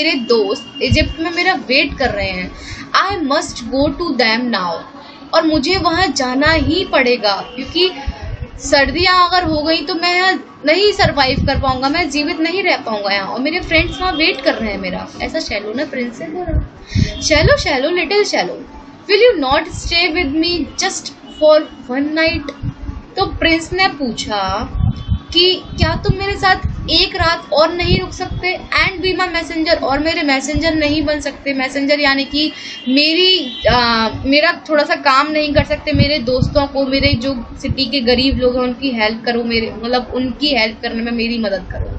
मेरे दोस्त इजिप्ट में मेरा वेट कर रहे हैं। I must go to them now, और मुझे वहाँ जाना ही पड़ेगा क्योंकि सर्दियाँ अगर हो गई तो मैं यहाँ नहीं सरवाइव कर पाऊंगा, मैं जीवित नहीं रह पाऊंगा यहाँ, और मेरे फ्रेंड्स वहाँ वेट कर रहे हैं मेरा। ऐसा शैलो ने प्रिंस से बोला। Shallow swallow little shallow, will you not stay with me just for one night? तो प्रिंस ने पूछा कि क्या तुम मेरे साथ एक रात और नहीं रुक सकते? एंड बी माई मैसेंजर, और मेरे मैसेंजर नहीं बन सकते? मैसेंजर यानी कि मेरा थोड़ा सा काम नहीं कर सकते? मेरे दोस्तों को, मेरे जो सिटी के गरीब लोग हैं उनकी हेल्प करो, मेरे मतलब उनकी हेल्प करने में मेरी मदद करो।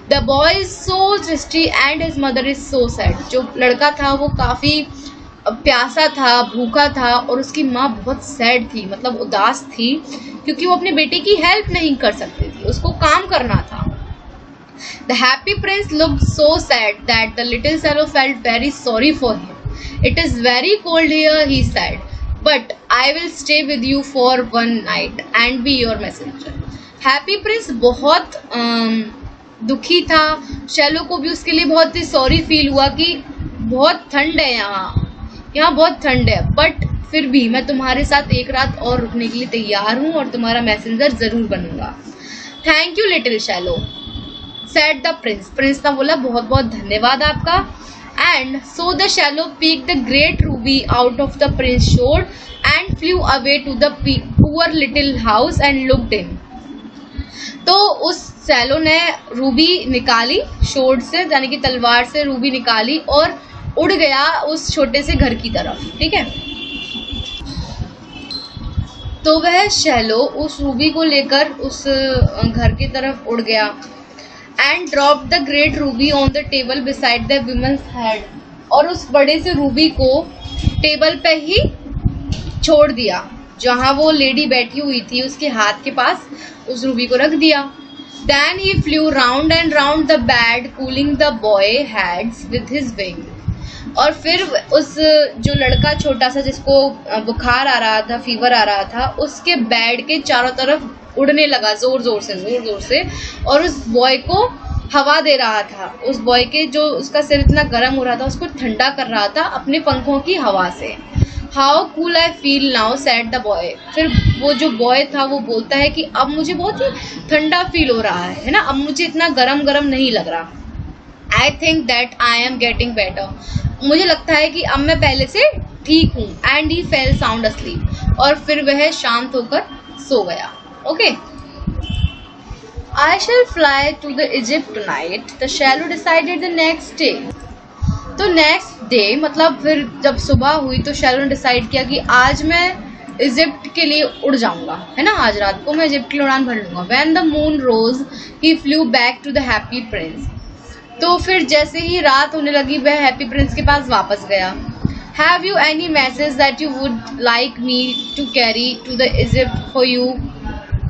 The boy is so thirsty and his mother is so sad. जो लड़का था वो काफ़ी प्यासा था, भूखा था, और उसकी माँ बहुत सैड थी, मतलब उदास थी, क्योंकि वो अपने बेटे की हेल्प नहीं कर सकती थी, उसको काम करना था। The happy prince looked so sad that the little fellow felt very sorry for him. It is very cold here, he said, but I will stay with you for one night and be your messenger. Happy prince बहुत दुखी था। Shallow को भी उसके लिए बहुत ही sorry feel हुआ कि बहुत ठंड है यहाँ बहुत ठंड है, बट फिर भी मैं तुम्हारे साथ एक रात और रुकने के लिए तैयार हूँ और तुम्हारा मैसेंजर ज़रूर बनूंगा। Thank you little swallow, said the prince. Prince ने बोला बहुत बहुत धन्यवाद आपका। And so the swallow pick the great ruby out of the prince sword and flew away to the poor little house and looked in. तो उस shallow ने Ruby निकाली शोर से, यानी कि तलवार से रूबी निकाली और उड़ गया उस छोटे से घर की तरफ। ठीक है, तो वह शैलो उस रूबी को लेकर उस घर की तरफ उड़ गया। And drop the great Ruby on the table beside the women's head, और उस बड़े से रूबी को टेबल पे ही छोड़ दिया, जहाँ वो लेडी बैठी हुई थी उसके हाथ के पास उस रूबी को रख दिया। Then he flew round and round the bed cooling the boy heads with his wing, और फिर उस जो लड़का छोटा सा जिसको बुखार आ रहा था, फीवर आ रहा था, उसके बेड के चारों तरफ उड़ने लगा जोर जोर से, और उस बॉय को हवा दे रहा था। उस बॉय के जो उसका सिर इतना गर्म हो रहा था उसको ठंडा कर रहा था अपने पंखों की हवा से। How cool I feel now, said the boy. फिर वो जो बॉय था वो बोलता है कि अब मुझे बहुत ही ठंडा फील हो रहा है ना, अब मुझे इतना गरम नहीं लग रहा। I think that I am getting better, मुझे लगता है कि अब मैं पहले से ठीक हूँ। And he fell sound asleep, और फिर वह शांत होकर सो गया। Okay, I shall fly to the Egypt tonight, the swallow decided the next day. तो नेक्स्ट डे मतलब फिर जब सुबह हुई तो शैलो ने डिसाइड किया कि आज मैं इजिप्ट के लिए उड़ जाऊंगा, है ना, आज रात को मैं इजिप्ट के लिए उड़ान भर लूंगा। When the moon rose he flew back to the happy prince. तो फिर जैसे ही रात होने लगी वह हैप्पी प्रिंस के पास वापस गया। Have you any message that you would like me to carry to the Egypt for you?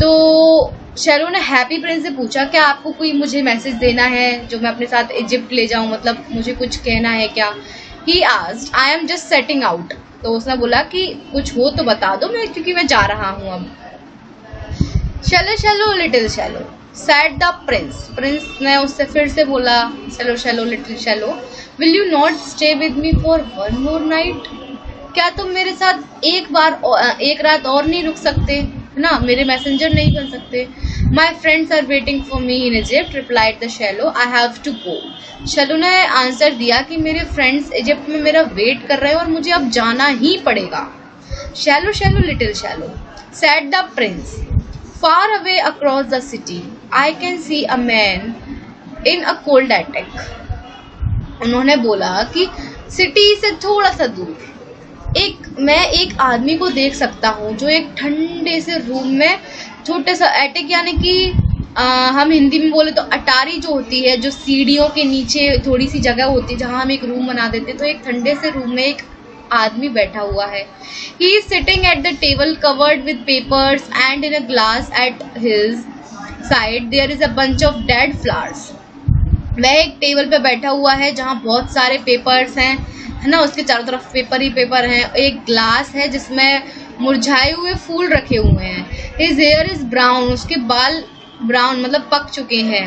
तो शैलो ने हैप्पी प्रिंस से पूछा क्या आपको कोई मुझे मैसेज देना है जो मैं अपने साथ इजिप्ट ले जाऊं, मतलब मुझे कुछ कहना है क्या? He asked, I am just setting out. तो उसने बोला कि कुछ हो तो बता दो, मैं क्योंकि मैं जा रहा हूँ अब। Shallow swallow little shallow, sad the prince. Prince ने उससे फिर से बोला, shallow swallow little shallow, will you not stay with me for one more night? क्या तुम मेरे साथ एक रात और नहीं रुक सकते, है ना, मेरे मैसेंजर नहीं बन सकते? My friends are waiting for me in Egypt, replied the swallow, I have to go. Swallow ने आंसर दिया कि मेरे फ्रेंड्स इजिप्ट में मेरा वेट कर रहे हैं और मुझे अब जाना ही पड़ेगा। Shallow swallow little shallow, sad the Prince, far away across the city I can see a man in a cold attack. उन्होंने बोला कि सिटी से थोड़ा सा दूर मैं एक आदमी को देख सकता हूँ जो एक ठंडे से रूम में छोटे सा एटिक, यानी कि हम हिंदी में बोले तो अटारी जो होती है, जो सीढ़ियों के नीचे थोड़ी सी जगह होती है जहाँ हम एक रूम बना देते, तो एक ठंडे से रूम में एक आदमी बैठा हुआ है। He is sitting at the table covered with papers and in a glass at his side there is a bunch of dead flowers. वह एक टेबल पे बैठा हुआ है जहाँ बहुत सारे पेपर्स हैं, है ना, उसके चारों तरफ पेपर ही पेपर हैं। एक ग्लास है जिसमें मुरझाए हुए फूल रखे हुए हैं। हिज हेयर इज ब्राउन, उसके बाल ब्राउन मतलब पक चुके हैं।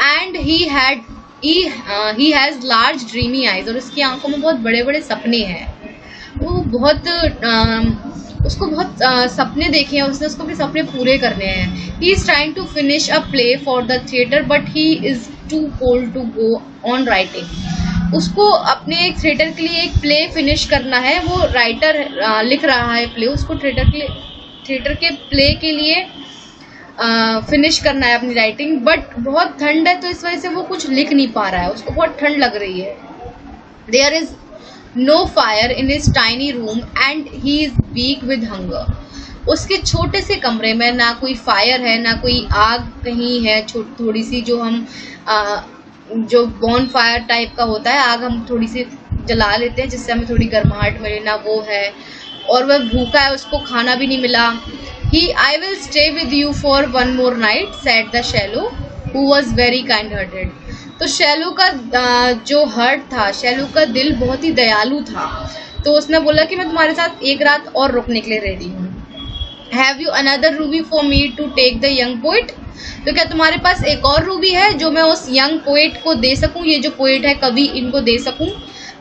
And he had he has large dreamy eyes, और उसकी आंखों में बहुत बड़े बड़े सपने हैं। वो बहुत उसको बहुत सपने देखे हैं उसने, उसको अपने सपने पूरे करने हैं। He is trying to finish a play for the theatre but he is too old to go on writing. उसको अपने एक थिएटर के लिए एक प्ले फिनिश करना है, वो राइटर लिख रहा है प्ले, उसको थिएटर के प्ले के लिए फिनिश करना है अपनी राइटिंग, बट बहुत ठंड है तो इस वजह से वो कुछ लिख नहीं पा रहा है, उसको बहुत ठंड लग रही है। There is no fire in his tiny room and he is weak with hunger. उसके छोटे से कमरे में ना कोई फायर है, ना कोई आग कहीं है, थोड़ी सी जो हम जो बॉन फायर टाइप का होता है, आग हम थोड़ी सी जला लेते हैं जिससे हमें थोड़ी गर्माहट मिले, ना वो है, और वह भूखा है, उसको खाना भी नहीं मिला। I will stay with you for one more night, said the shallow, who was very kind-hearted. तो शैलो का जो हर्ट था, शैलो का दिल बहुत ही दयालु था, तो उसने बोला कि मैं तुम्हारे साथ एक रात और रुकने के लिए रेडी हूँ। Have you another ruby for me to take the young poet? तो क्या तुम्हारे पास एक और रूबी है जो मैं उस यंग पोएट को दे सकूं, ये जो पोएट है कवि, इनको दे सकूं?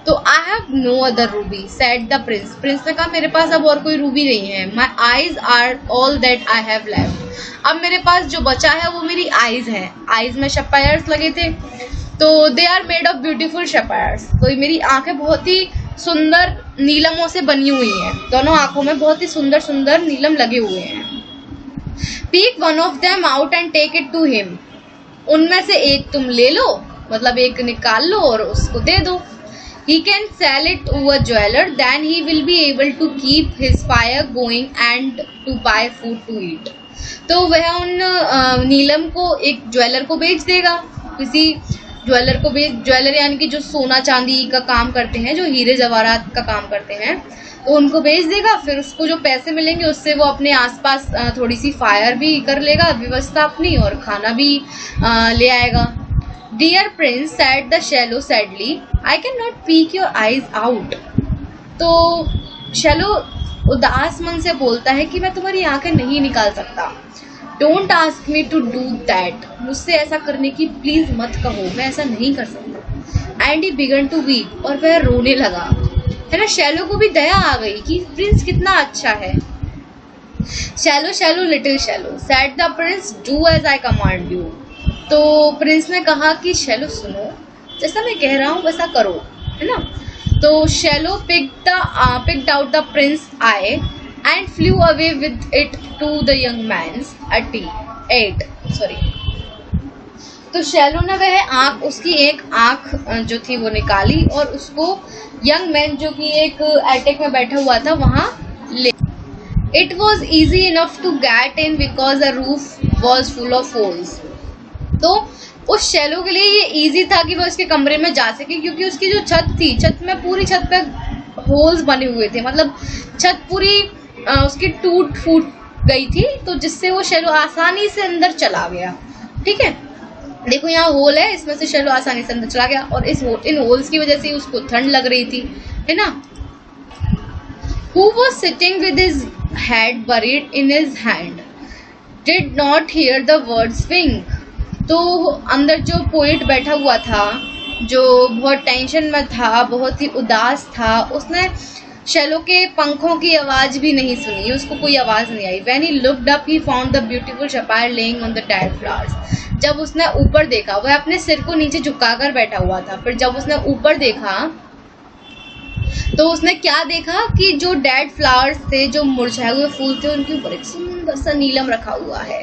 तो I have no other ruby, said the prince. Prince ने कहा मेरे पास अब और कोई रूबी नहीं है। My eyes are all that I have left. अब मेरे पास जो बचा है वो मेरी आईज है। आईज में शपायर्स लगे थे, तो they are made of beautiful sapphires. तो मेरी आंखें बहुत ही सुंदर नीलमों से बनी हुई हैं, दोनों आंखों में बहुत ही सुंदर सुंदर नीलम लगे हुए हैं। Pick one of them out and take it to him. उनमें से एक तुम ले लो, मतलब एक निकाल लो और उसको दे दो। He can sell it to a jeweler, then he will be able to keep his fire going and to buy food to eat. तो वह उन नीलम को एक ज्वेलर को बेच देगा, किसी ज्वेलर को ज्वेलर यानी कि जो सोना चांदी का काम करते हैं, जो हीरे जवाहरात का काम करते हैं, तो उनको बेच देगा। फिर उसको जो पैसे मिलेंगे उससे वो अपने आसपास थोड़ी सी फायर भी कर लेगा, व्यवस्था अपनी, और खाना भी ले आएगा। Dear Prince, said the shallow sadly, I cannot peek your eyes out. तो शैलो उदास मन से बोलता है कि मैं तुम्हारी आंखें नहीं निकाल सकता। Don't ask me to do that. मुझसे ऐसा करने की प्लीज मत कहो, मैं ऐसा नहीं कर सकता। And he began to weep, और वह रोने लगा। है ना, शैलो को भी दया आ गई कि प्रिंस कितना अच्छा है। Shallow, shallow, little shallow, said the prince, do as I command you. तो प्रिंस ने कहा कि शैलो सुनो, जैसा मैं कह रहा हूँ वैसा करो, है ना। तो shallow picked out the prince eye and flew away with it to the young man's eight. तो शैलो ने वह आँख, उसकी एक आँख जो थी वो निकाली और उसको यंग मैन जो कि एक एटेक में बैठा हुआ था वहाँ ले। It was easy enough to get in because the roof was full of holes. तो उस शैलो के लिए ये इजी था कि वो उसके कमरे में जा सके, क्योंकि उसकी जो छत थी, छत में पूरी छत पे होल्स बने हुए थे, मतलब छत पूरी उसकी टूट फूट गई थी, तो जिससे वो शैलो आसानी से अंदर चला गया। ठीक है, देखो यहाँ होल है, इसमें से शैलो आसानी से अंदर चला गया, और इन होल्स की वजह से उसको ठंड लग रही थी, है ना। Who was sitting with his head buried in his hand did not hear the words wink. तो अंदर जो पोएट बैठा हुआ था, जो बहुत टेंशन में था, बहुत ही उदास था, उसने शैलो के पंखों की आवाज़ भी नहीं सुनी, उसको कोई आवाज़ नहीं आई। When he looked up, he found the beautiful sapphire laying on the dead flowers. जब उसने ऊपर देखा, वह अपने सिर को नीचे झुकाकर बैठा हुआ था, फिर जब उसने ऊपर देखा तो उसने क्या देखा कि जो डेड फ्लावर्स थे, जो मुरझाए हुए फूल थे, उनके ऊपर एक सुंदर सा नीलम रखा हुआ है।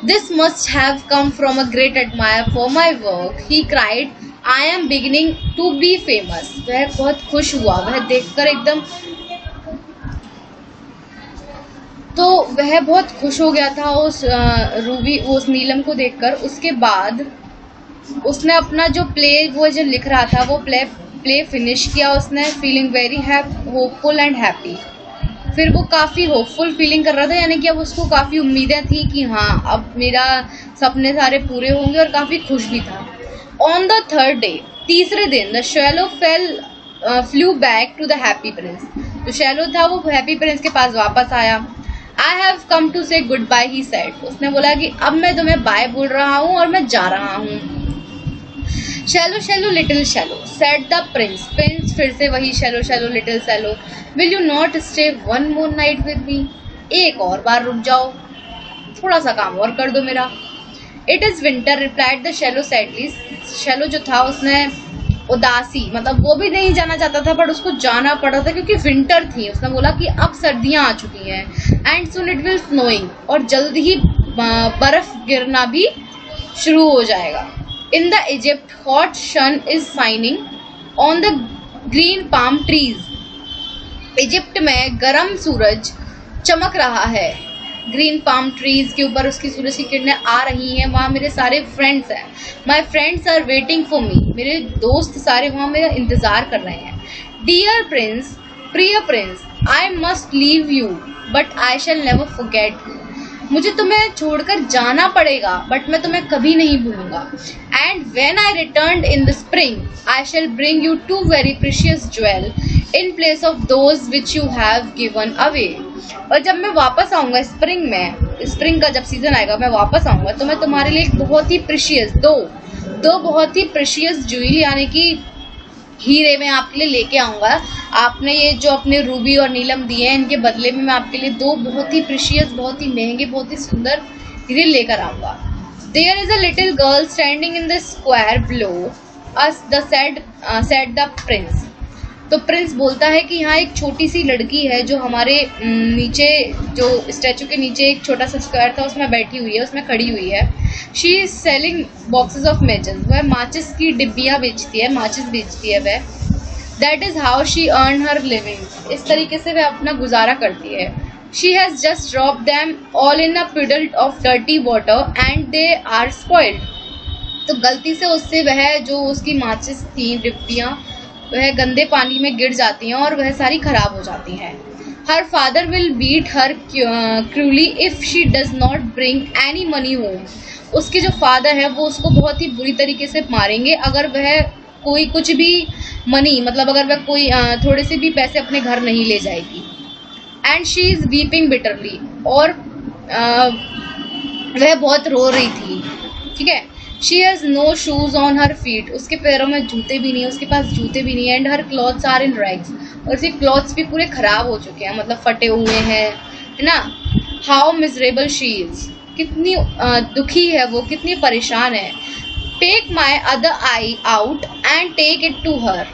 This must have come from a great admirer for my work, he cried. I am beginning to be famous. वह बहुत खुश हुआ, वह देखकर एकदम, तो वह बहुत खुश हो गया था उस रूबी, उस नीलम को देखकर। उसके बाद उसने अपना जो प्ले, वो जो लिख रहा था, वो प्ले फिनिश किया उसने, feeling very hopeful and happy. फिर वो काफ़ी होपफुल फीलिंग कर रहा था, यानी कि अब उसको काफ़ी उम्मीदें थी कि हाँ अब मेरा सपने सारे पूरे होंगे, और काफ़ी खुश भी था। ऑन द थर्ड डे, तीसरे दिन, the swallow flew back to the happy prince. तो शैलो था वो हैप्पी प्रिंस के पास वापस आया। I have come to say goodbye, he said. उसने बोला कि अब मैं तुम्हें बाय बोल रहा हूँ और मैं जा रहा हूँ। Shallow swallow little swallow said the prince. Prince फिर से वही shallow swallow little shallow. Will you not stay one more night with me. एक और बार रुक जाओ, थोड़ा सा काम और कर दो मेरा। It is winter replied the shallow sadly. Shallow जो था उसने उदासी, मतलब वो भी नहीं जाना चाहता था बट उसको जाना पड़ा था क्योंकि विंटर थी। उसने बोला कि अब सर्दियाँ आ चुकी हैं and soon it will snowing, और जल्द ही बर्फ गिरना भी शुरू हो जाएगा। In the Egypt hot sun is shining on the green palm trees. Egypt में गर्म सूरज चमक रहा है, ग्रीन पाम ट्रीज के ऊपर उसकी सूरज की किरणें आ रही हैं। वहाँ मेरे सारे फ्रेंड्स हैं। My friends are waiting for me. मेरे दोस्त सारे वहाँ मेरा इंतज़ार कर रहे हैं। डियर प्रिंस, प्रिय prince, I must leave you but I shall never forget you. मुझे तुम्हें छोड़कर जाना पड़ेगा बट मैं तुम्हें कभी नहीं भूलूंगा। And when I return in the spring I shall bring you two very precious jewel in place of those which you have given away. और जब मैं वापस आऊँगा स्प्रिंग में, स्प्रिंग का जब सीजन आएगा मैं वापस आऊँगा तो मैं तुम्हारे लिए एक बहुत ही प्रीशियस दो बहुत ही प्रीशियस ज्वेल यानी कि हीरे मैं आपके लिए लेके आऊँगा। आपने ये जो अपने रूबी और नीलम दिए हैं इनके बदले में मैं आपके लिए दो बहुत ही प्रीशियस, बहुत ही महंगे, बहुत ही सुंदर हीरे लेकर आऊँगा। There is a little girl standing in the square below us the said the prince. तो प्रिंस बोलता है कि यहाँ एक छोटी सी लड़की है जो हमारे नीचे, जो स्टैचू के नीचे एक छोटा सा स्क्वायर था उसमें बैठी हुई है, उसमें खड़ी हुई है। She is selling boxes of matches. वह माचिस की डिब्बियाँ बेचती है, माचिस बेचती है वह। That is how she earn her living. इस तरीके से वह अपना गुजारा करती है। She has just drop them all in a puddle of dirty water and they are spoiled. तो गलती से उससे वह जो उसकी माचिस थी डिब्बियाँ वह गंदे पानी में गिर जाती हैं और वह सारी खराब हो जाती हैं। Her father will beat her cruelly if she does not bring any money home. उसके जो फादर है वो उसको बहुत ही बुरी तरीके से मारेंगे अगर वह कोई कुछ भी मनी, मतलब अगर वह कोई थोड़े से भी पैसे अपने घर नहीं ले जाएगी। And she is weeping bitterly, और वह बहुत रो रही थी। ठीक है। She has no shoes on her feet. उसके पैरों में जूते भी नहीं है, उसके पास जूते भी नहीं है। And her clothes are in rags. और उसके क्लॉथ्स भी पूरे ख़राब हो चुके हैं, मतलब फटे हुए हैं, है ना। How miserable she is. कितनी दुखी है वो, कितनी परेशान है। Take my other eye out and take it to her.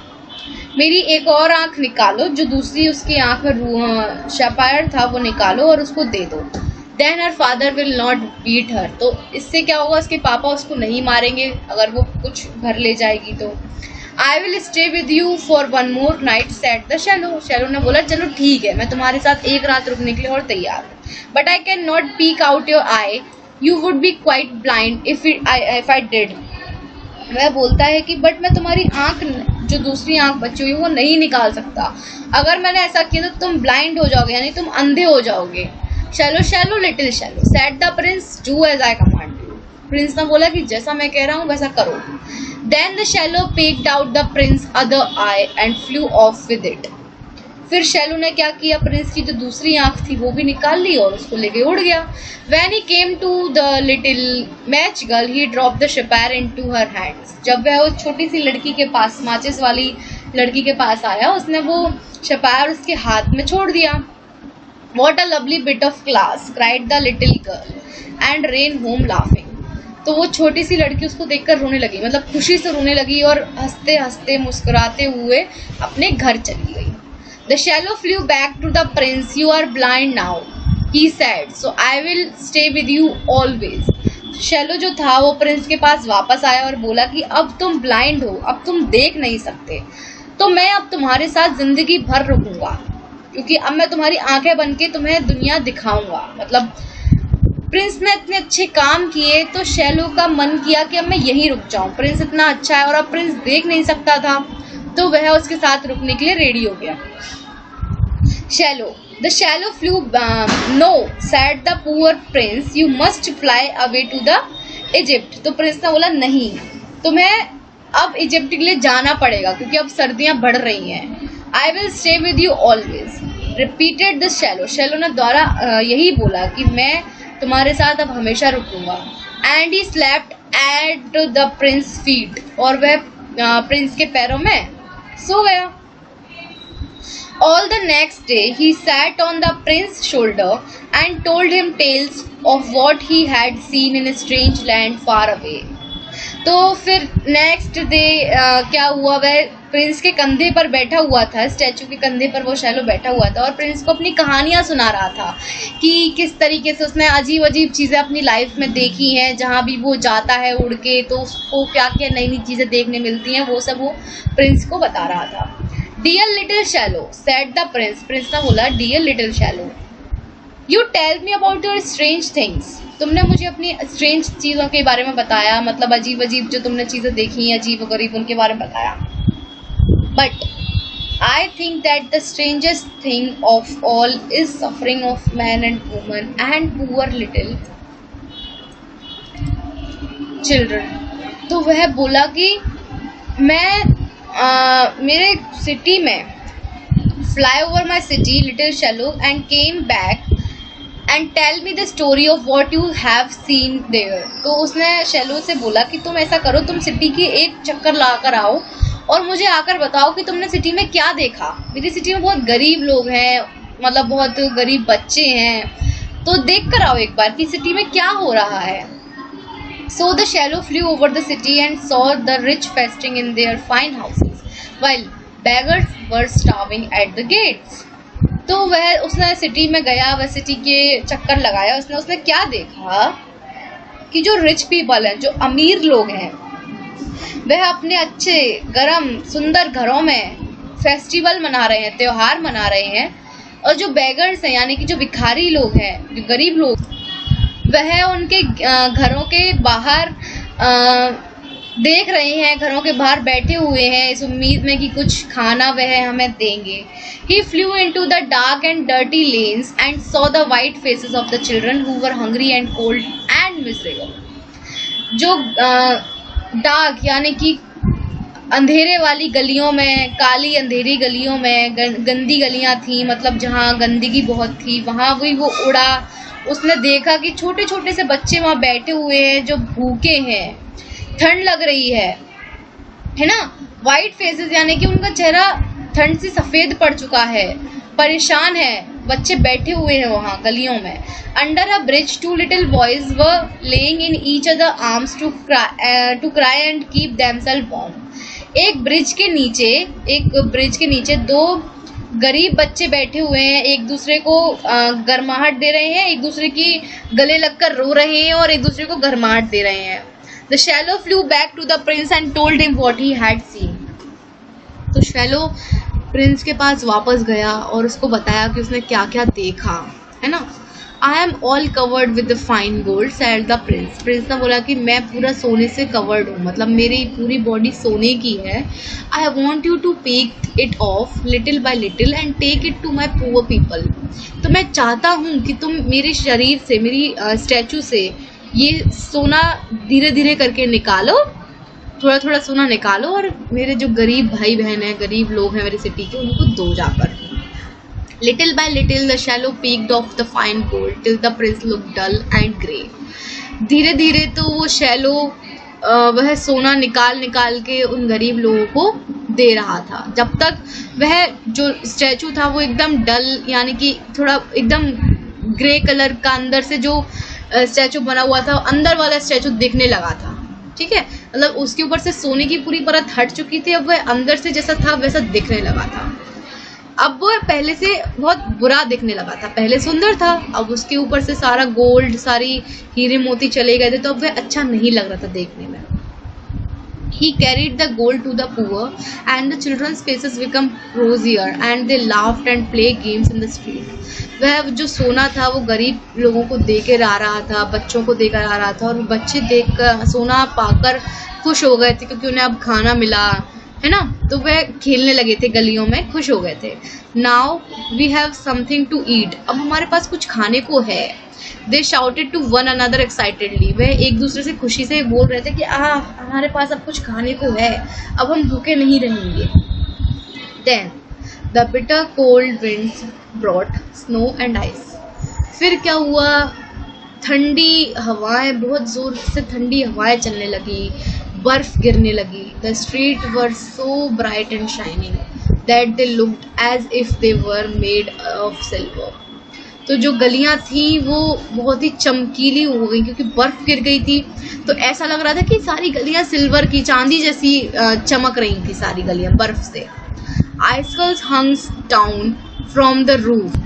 मेरी एक और आँख निकालो, जो दूसरी उसकी आँख में शपायर था वो निकालो और उसको दे दो। Then her father will not beat her. तो इससे क्या होगा, उसके पापा उसको नहीं मारेंगे अगर वो कुछ घर ले जाएगी तो। I will stay with you for one more night said the shallow. Swallow ने बोला चलो ठीक है, मैं तुम्हारे साथ एक रात रुकने के लिए और तैयार हूँ, but I can not peak out your I, you would be quite blind if I did. वह बोलता है कि बट मैं तुम्हारी आँख, जो दूसरी आँख बची हुई वो नहीं निकाल सकता। अगर मैंने ऐसा किया तो तुम ब्लाइंड हो जाओगे, यानी तुम अंधे हो जाओगे। Swallow swallow little swallow said the prince do as I command you. Prince ने बोला कि जैसा मैं कह रहा हूँ वैसा करो। Then the swallow picked out the prince other eye and flew off with it. फिर शैलो ने क्या किया, प्रिंस की जो दूसरी आँख थी वो भी निकाल ली और उसको लेके उड़ गया। When he came to the little match girl he drop the sapphire into her hands. जब वह उस छोटी सी लड़की के पास, माचिस वाली लड़की के पास आया, उसने वो शपायर उसके हाथ में छोड़ दिया। What a lovely bit of class, cried the little girl, and ran home laughing. तो वो छोटी सी लड़की उसको देखकर रोने लगी, मतलब खुशी से रोने लगी और हंसते हंसते मुस्कुराते हुए अपने घर चली गई। The shallow flew back to the prince. You are blind now, he said, so I will stay with you always. Shallow जो था वो प्रिंस के पास वापस आया और बोला कि अब तुम ब्लाइंड हो, अब तुम देख नहीं सकते, तो मैं अब तुम्हारे साथ जिंदगी भर रुकूंगा, क्योंकि अब मैं तुम्हारी आंखें बन के तुम्हें दुनिया दिखाऊंगा। मतलब प्रिंस ने इतने अच्छे काम किए तो शैलो का मन किया कि अब मैं यहीं रुक जाऊं। प्रिंस इतना अच्छा है और अब प्रिंस देख नहीं सकता था तो वह उसके साथ रुकने के लिए रेडी हो गया। Swallow the swallow flew no said the poor prince you must fly away to the Egypt. तो प्रिंस ने बोला नहीं, तुम्हें अब इजिप्ट के लिए जाना पड़ेगा क्योंकि अब सर्दियां बढ़ रही हैं। I will stay with you always repeated the shallow. Swallow ने द्वारा यही बोला कि मैं तुम्हारे साथ अब हमेशा रुकूंगा। And he slapped at the Prince feet, और वह प्रिंस के पैरों में सो गया. All the next day he sat on the prince's shoulder and told him tales of what he had seen in a strange land far away. तो फिर next day क्या हुआ, वह प्रिंस के कंधे पर बैठा हुआ था, स्टैचू के कंधे पर वो शैलो बैठा हुआ था और प्रिंस को अपनी कहानियाँ सुना रहा था कि किस तरीके से उसने अजीब अजीब चीज़ें अपनी लाइफ में देखी हैं. जहाँ भी वो जाता है उड़ के तो उसको क्या क्या नई नई चीज़ें देखने मिलती हैं, वो सब वो प्रिंस को बता रहा था. Dear little shallow, said the prince. Prince ने बोला, Dear little shallow, you tell me about your strange things. तुमने मुझे अपनी स्ट्रेंज चीज़ों के बारे में बताया, मतलब अजीब अजीब जो तुमने चीज़ें देखी हैं, अजीब गरीब, उनके बारे में बताया. But I think that the strangest thing of all is suffering of man and woman and poor little children. तो वह बोला कि मैं मेरे सिटी में fly over my city little shallow and came back and tell me the story of what you have seen there. तो उसने shallow से बोला कि तुम ऐसा करो, तुम सिटी की एक चक्कर ला कर आओ और मुझे आकर बताओ कि तुमने सिटी में क्या देखा. मेरी सिटी में बहुत गरीब लोग हैं, मतलब बहुत गरीब बच्चे हैं, तो देख कर आओ एक बार कि सिटी में क्या हो रहा है. So the shallow flew over the city and saw the rich feasting in their fine houses, while beggars were starving at the gates. तो वह उसने सिटी में गया, वह सिटी के चक्कर लगाया. उसने क्या देखा कि जो रिच पीपल हैं, जो अमीर लोग हैं, वह अपने अच्छे गरम सुंदर घरों में फेस्टिवल मना रहे हैं, त्योहार मना रहे हैं, और जो बेगर्स हैं यानी कि जो भिखारी लोग हैं, जो गरीब लोग, वह उनके घरों के बाहर देख रहे हैं, घरों के बाहर बैठे हुए हैं इस उम्मीद में कि कुछ खाना वह हमें देंगे. He flew into the dark and dirty lanes and saw the white faces of the children who were hungry and cold and miserable. जो डार्क यानी कि अंधेरे वाली गलियों में, काली अंधेरी गलियों में, गंदी गलियां थी, मतलब जहाँ गंदगी बहुत थी, वहाँ भी वो उड़ा. उसने देखा कि छोटे छोटे से बच्चे वहाँ बैठे हुए हैं जो भूखे हैं, ठंड लग रही है ना. वाइट फेसेस यानी कि उनका चेहरा ठंड से सफ़ेद पड़ चुका है, परेशान है, बच्चे बैठे हुए हैं वहाँ गलियों में. Under a bridge 2 little boys were laying in each other arms to cry and keep themselves warm. एक ब्रिज के नीचे 2 गरीब बच्चे बैठे हुए हैं, एक दूसरे को गर्माहट दे रहे हैं, एक दूसरे की गले लगकर रो रहे हैं और एक दूसरे को गर्माहट दे रहे हैं. The shallow flew back to the prince and told him what he had seen. तो शैलो प्रिंस के पास वापस गया और उसको बताया कि उसने क्या क्या देखा, है ना. I am all covered with the fine gold, said the prince. Prince ने बोला कि मैं पूरा सोने से कवर्ड हूँ, मतलब मेरी पूरी बॉडी सोने की है. I want you to pick it off little by little and take it to my poor people. तो मैं चाहता हूँ कि तुम मेरे शरीर से, मेरी स्टैचू से ये सोना धीरे धीरे करके निकालो, थोड़ा थोड़ा सोना निकालो और मेरे जो गरीब भाई बहन हैं, गरीब लोग हैं मेरी सिटी के, उनको दो जाकर. Little by little the shallow peeked off the fine gold till the prince looked dull and grey. धीरे धीरे तो वो शैलो वह सोना निकाल के उन गरीब लोगों को दे रहा था, जब तक वह जो स्टैचू था वो एकदम डल यानी कि थोड़ा एकदम ग्रे कलर का अंदर से जो स्टैचू बना हुआ था, अंदर वाला स्टैचू दिखने लगा था. ठीक है, मतलब उसके ऊपर से सोने की पूरी परत हट चुकी थी, अब वह अंदर से जैसा था वैसा दिखने लगा था. अब वो पहले से बहुत बुरा दिखने लगा था, पहले सुंदर था, अब उसके ऊपर से सारा गोल्ड, सारी हीरे मोती चले गए थे, तो अब वह अच्छा नहीं लग रहा था देखने में. He carried the gold to the poor and the children's faces became rosier and they laughed and played games in the street. वह जो सोना था वो गरीब लोगों को देकर आ रहा था, बच्चों को देकर आ रहा था, और बच्चे देखकर सोना पाकर खुश हो गए थे क्योंकि उन्हें अब खाना मिला, है ना. तो वह खेलने लगे थे गलियों में, खुश हो गए थे. Now we have something to eat. अब हमारे पास कुछ खाने को है. They shouted to one another excitedly. वह एक दूसरे से खुशी से बोल रहे थे कि हमारे पास अब कुछ खाने को है, अब हम भूखे नहीं रहेंगे. Then the bitter cold winds brought snow and ice. फिर क्या हुआ, ठंडी हवाएं, बहुत ज़ोर से ठंडी हवाएं चलने लगी, बर्फ़ गिरने लगी। The street were so bright and shining that they looked as if they were made of silver. तो जो गलियां थी वो बहुत ही चमकीली हो गई क्योंकि बर्फ़ गिर गई थी, तो ऐसा लग रहा था कि सारी गलियां सिल्वर की, चांदी जैसी चमक रही थी सारी गलियां बर्फ़ से। आइसकल्स हंग्स डाउन फ्रॉम द रूफ।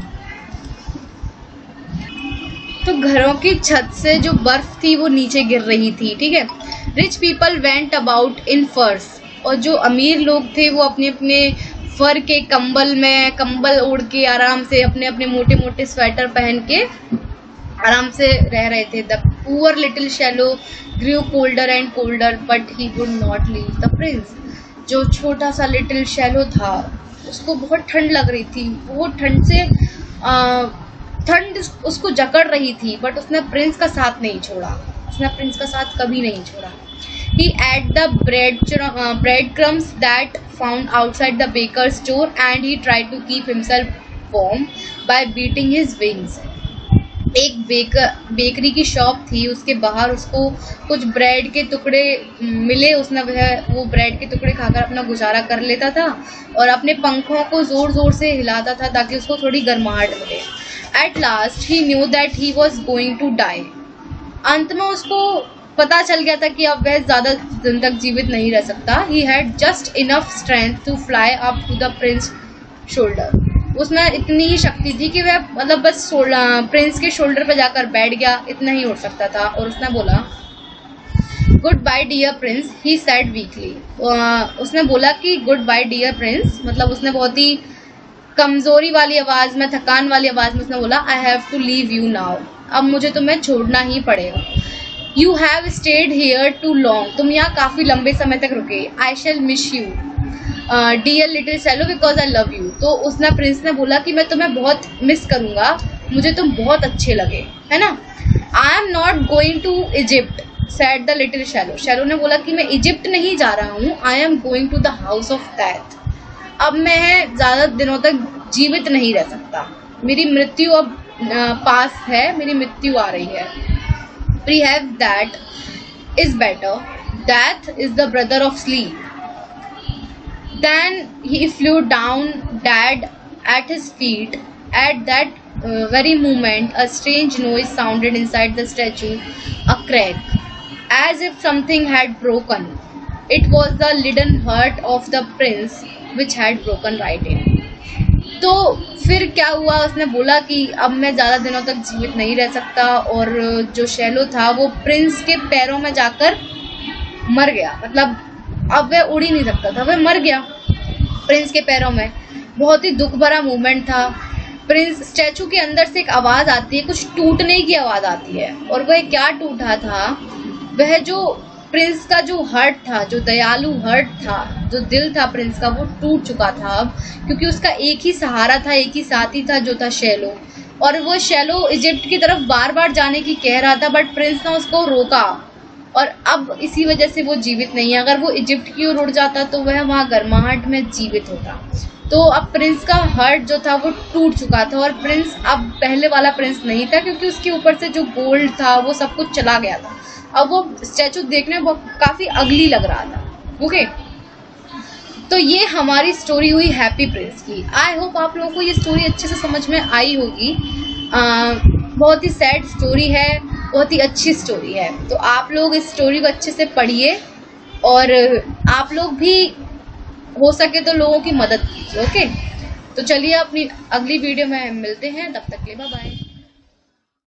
तो घरों की छत से जो बर्फ़ थी वो नीचे गिर रही थी, ठीक है। Rich people went about in फर्स। और जो अमीर लोग थे वो अपने अपने फर के कंबल ओढ़ के आराम से, अपने अपने मोटे मोटे स्वेटर पहन के आराम से रह रहे थे। The poor little swallow grew colder and colder but he would not leave the prince. जो छोटा सा लिटिल शैलो था उसको बहुत ठंड लग रही थी, बहुत ठंड से ठंड उसको जकड़ रही थी, बट उसने प्रिंस का साथ नहीं छोड़ा, उसने प्रिंस का साथ कभी नहीं छोड़ा। He ate the breadcrumbs that found outside the baker's door and he tried to keep himself warm by beating his wings. एक बेकरी की शॉप थी, उसके बाहर उसको कुछ ब्रेड के टुकड़े मिले, उसने वो ब्रेड के टुकड़े खाकर अपना गुजारा कर लेता था और अपने पंखों को ज़ोर ज़ोर से हिलाता था ताकि उसको थोड़ी गर्माहट मिले। At last he knew that he was going to die. अंत में उसको पता चल गया था कि अब वह ज़्यादा दिन तक जीवित नहीं रह सकता। He had just enough strength to fly up to the prince's shoulder. उसमें इतनी ही शक्ति थी कि वह मतलब बस प्रिंस के शोल्डर पर जाकर बैठ गया, इतना ही उड़ सकता था। और उसने बोला goodbye dear prince, he said weakly. उसने बोला कि गुड बाय डियर प्रिंस, मतलब उसने बहुत ही कमज़ोरी वाली आवाज़ में, थकान वाली आवाज़ में उसने बोला I have to leave you now, अब मुझे तुम्हें छोड़ना ही पड़ेगा। You have stayed here too long, तुम यहाँ काफ़ी लंबे समय तक रुके। I shall miss you dear little swallow because I love you. तो उसने प्रिंस ने बोला कि मैं तुम्हें बहुत मिस करूँगा, मुझे तुम बहुत अच्छे लगे, है ना। I am not going to Egypt said the little swallow. Swallow ने बोला कि मैं इजिप्ट नहीं जा रहा हूँ, I am going to the house of death. अब मैं ज़्यादा दिनों तक जीवित नहीं रह सकता, मेरी मृत्यु अब पास है, मेरी मृत्यु आ रही है। Perhaps that is better. Death is the brother of sleep. Then he flew down dead at his feet. At that very moment, a strange noise sounded inside the statue, a crack, as if something had broken. It was the leaden heart of the prince, which had broken right in. तो फिर क्या हुआ, उसने बोला कि अब मैं ज़्यादा दिनों तक जीवित नहीं रह सकता, और जो शैलो था वो प्रिंस के पैरों में जाकर मर गया, मतलब अब वह उड़ ही नहीं सकता था, वह मर गया प्रिंस के पैरों में। बहुत ही दुख भरा मोमेंट था। प्रिंस स्टैचू के अंदर से एक आवाज़ आती है, कुछ टूटने की आवाज़ आती है, और वह क्या टूटा था, वह जो प्रिंस का जो हार्ट था, जो दयालु हार्ट था, जो दिल था प्रिंस का, वो टूट चुका था अब, क्योंकि उसका एक ही सहारा था, एक ही साथी था जो था शैलो। और वो शैलो इजिप्ट की तरफ बार बार जाने की कह रहा था, बट प्रिंस ने उसको रोका, और अब इसी वजह से वो जीवित नहीं है। अगर वो इजिप्ट की ओर उड़ जाता तो वह वहाँ गर्माहट में जीवित होता। तो अब प्रिंस का हार्ट जो था वो टूट चुका था, और प्रिंस अब पहले वाला प्रिंस नहीं था, क्योंकि उसके ऊपर से जो गोल्ड था वो सब कुछ चला गया था। अब वो स्टैचू देखने में काफ़ी अगली लग रहा था। ओके, तो ये हमारी स्टोरी हुई हैप्पी प्रिंस की। आई होप आप लोगों को ये स्टोरी अच्छे से समझ में आई होगी। बहुत ही सैड स्टोरी है, बहुत ही अच्छी स्टोरी है। तो आप लोग इस स्टोरी को अच्छे से पढ़िए, और आप लोग भी हो सके तो लोगों की मदद कीजिए। ओके, तो चलिए अपनी अगली वीडियो में मिलते हैं, तब तक के लिए बाय बाय।